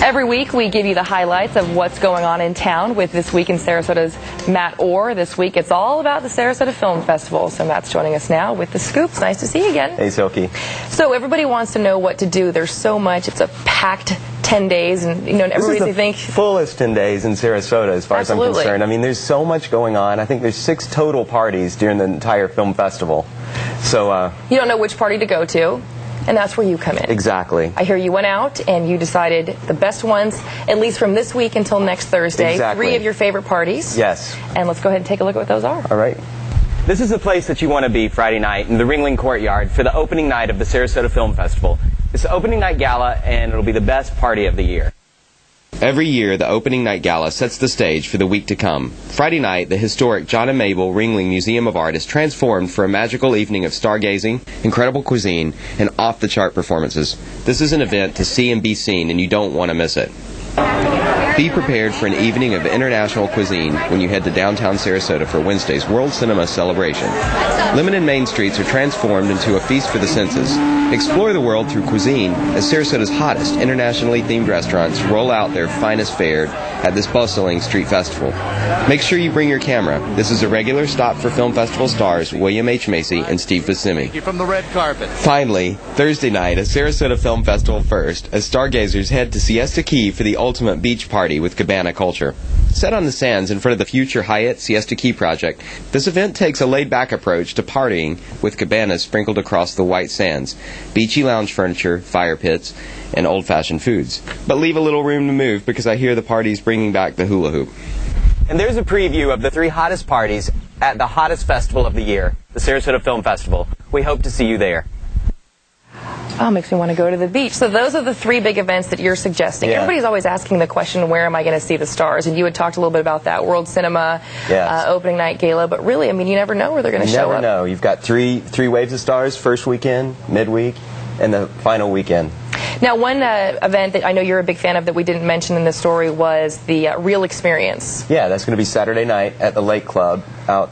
Every week we give you the highlights of what's going on in town with This Week in Sarasota's Matt Orr. This week it's all about the Sarasota Film Festival. So Matt's joining us now with the scoop. It's nice to see you again. Hey, Silky. So everybody wants to know what to do. There's so much. It's a packed 10 days, and everybody's this is the fullest 10 days in Sarasota as far as I'm concerned. I mean, there's so much going on. I think there's 6 total parties during the entire film festival. So you don't know which party to go to, and that's where you come in. Exactly. I hear you went out and you decided the best ones, at least from this week until next Thursday. Exactly. 3 of your favorite parties. Yes. And let's go ahead and take a look at what those are. All right. This is the place that you want to be Friday night in the Ringling Courtyard for the opening night of the Sarasota Film Festival. It's the opening night gala, and it'll be the best party of the year. Every year, the opening night gala sets the stage for the week to come. Friday night, the historic John and Mabel Ringling Museum of Art is transformed for a magical evening of stargazing, incredible cuisine, and off-the-chart performances. This is an event to see and be seen, and you don't want to miss it. Be prepared for an evening of international cuisine when you head to downtown Sarasota for Wednesday's World Cinema Celebration. Lemon and Main Streets are transformed into a feast for the senses. Explore the world through cuisine as Sarasota's hottest internationally themed restaurants roll out their finest fare at this bustling street festival. Make sure you bring your camera. This is a regular stop for film festival stars William H. Macy and Steve Buscemi. From the red carpet. Finally, Thursday night, a Sarasota Film Festival first, as stargazers head to Siesta Key for the ultimate beach party with cabana culture. Set on the sands in front of the future Hyatt Siesta Key project, this event takes a laid-back approach to partying with cabanas sprinkled across the white sands, beachy lounge furniture, fire pits, and old-fashioned foods. But leave a little room to move because I hear the party's bringing back the hula hoop. And there's a preview of the 3 hottest parties at the hottest festival of the year, the Sarasota Film Festival. We hope to see you there. Oh, makes me want to go to the beach. So those are the 3 big events that you're suggesting. Yeah. Everybody's always asking the question, where am I going to see the stars? And you had talked a little bit about that, World Cinema, yes. Opening night gala. But really, I mean, you never know where they're going to show up. You never know. You've got three waves of stars, first weekend, midweek, and the final weekend. Now, one event that I know you're a big fan of that we didn't mention in this story was the Real Experience. Yeah, that's going to be Saturday night at the Lake Club out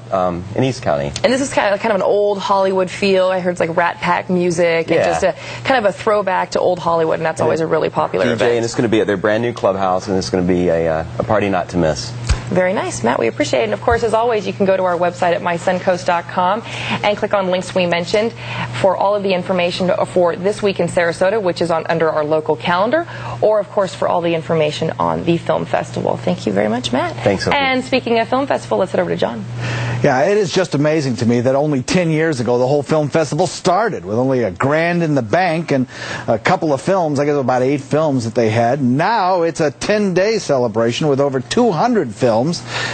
in East County. And this is kind of an old Hollywood feel. I heard it's like Rat Pack music and just a kind of a throwback to old Hollywood, and that's always a really popular event. And it's going to be at their brand new clubhouse, and it's going to be a party not to miss. Very nice, Matt. We appreciate it. And, of course, as always, you can go to our website at mysuncoast.com and click on links we mentioned for all of the information for This Week in Sarasota, which is under our local calendar, or, of course, for all the information on the film festival. Thank you very much, Matt. Thanks, Sophie. And speaking of film festival, let's head over to John. Yeah, it is just amazing to me that only 10 years ago the whole film festival started with only $1,000 in the bank and a couple of films, I guess about 8 films that they had. Now it's a 10-day celebration with over 200 films.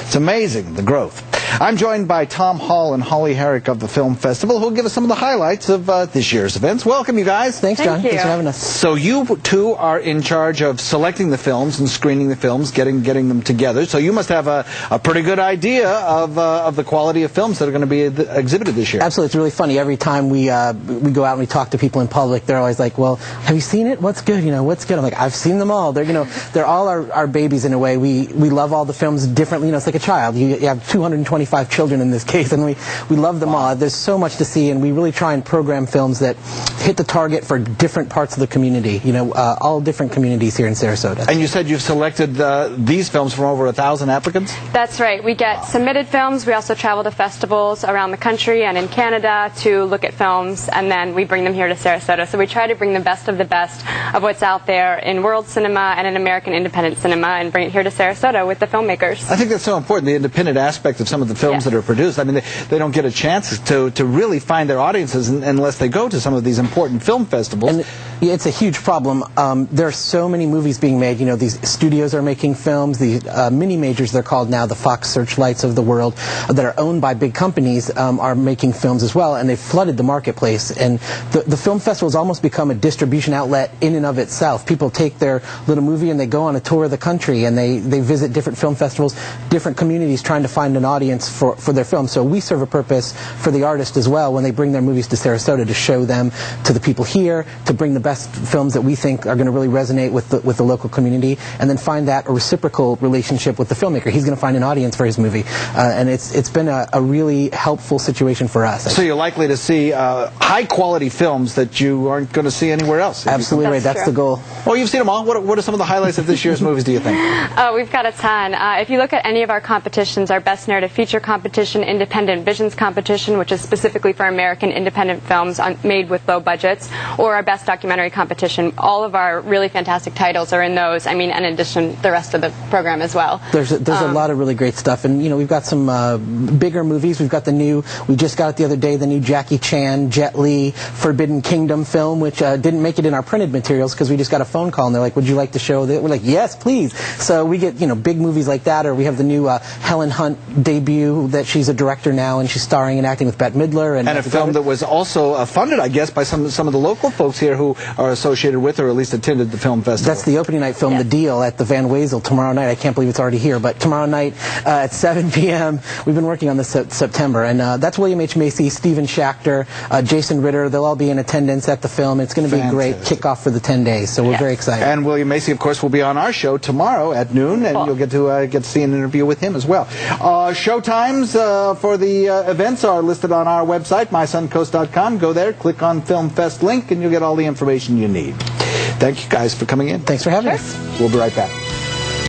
It's amazing, the growth. I'm joined by Tom Hall and Holly Herrick of the Film Festival, who will give us some of the highlights of this year's events. Welcome, you guys. Thanks, John. Thanks for having us. So you two are in charge of selecting the films and screening the films, getting them together. So you must have a pretty good idea of the quality of films that are going to be exhibited this year. Absolutely. It's really funny. Every time we go out and we talk to people in public, they're always like, well, have you seen it? What's good? What's good? I'm like, I've seen them all. They're all our babies in a way. We love all the films differently. It's like a child. You have 225 children in this case, and we love them all. There's so much to see, and we really try and program films that hit the target for different parts of the community, all different communities here in Sarasota. And you said you've selected these films from over 1,000 applicants? That's right. We get submitted films. We also travel to festivals around the country and in Canada to look at films, and then we bring them here to Sarasota. So we try to bring the best of what's out there in world cinema and in American independent cinema and bring it here to Sarasota with the filmmakers. I think that's so important, the independent aspect of some of the films that are produced. I mean, they don't get a chance to really find their audiences unless they go to some of these important film festivals. And it's a huge problem. There are so many movies being made. These studios are making films. The mini majors, they're called now, the Fox Searchlights of the world, that are owned by big companies, are making films as well, and they've flooded the marketplace. And the film festival has almost become a distribution outlet in and of itself. People take their little movie and they go on a tour of the country, and they visit different film festivals, different communities, trying to find an audience audience for their film. So we serve a purpose for the artist as well when they bring their movies to Sarasota, to show them to the people here, to bring the best films that we think are going to really resonate with the local community, and then find that a reciprocal relationship with the filmmaker. He's going to find an audience for his movie, and it's been a really helpful situation for us. So you're likely to see high-quality films that you aren't going to see anywhere else. Absolutely right. That's the goal. Well, you've seen them all. What are some of the highlights of this year's movies, do you think? Oh, we've got a ton. If you look at any of our competitions, our Best Narrative Feature competition, Independent Visions competition, which is specifically for American independent films made with low budgets, or our Best Documentary competition, all of our really fantastic titles are in those. I mean, in addition, the rest of the program as well. There's a lot of really great stuff, and you know, we've got some bigger movies. We've got we just got it the other day, the new Jackie Chan, Jet Li, Forbidden Kingdom film, which didn't make it in our printed materials because we just got a phone call and they're like, would you like to show that? We're like, yes, please. So we get, you know, big movies like that, or we have the new Helen Hunt debut that she's a director now and she's starring and acting with Bette Midler. And a film that was also funded, I guess, by some of the local folks here who are associated with or at least attended the film festival. That's the opening night film, The Deal, at the Van Wezel tomorrow night. I can't believe it's already here, but tomorrow night at 7 p.m. We've been working on this September, and that's William H. Macy, Stephen Schachter, Jason Ritter. They'll all be in attendance at the film. It's going to be a great kickoff for the 10 days, so we're very excited. And William Macy, of course, will be on our show tomorrow at noon, and you'll get to see an interview with him as well. Show times for the events are listed on our website, mysuncoast.com. Go there, click on Film Fest link, and you'll get all the information you need. Thank you guys for coming in. Thanks for having us. We'll be right back.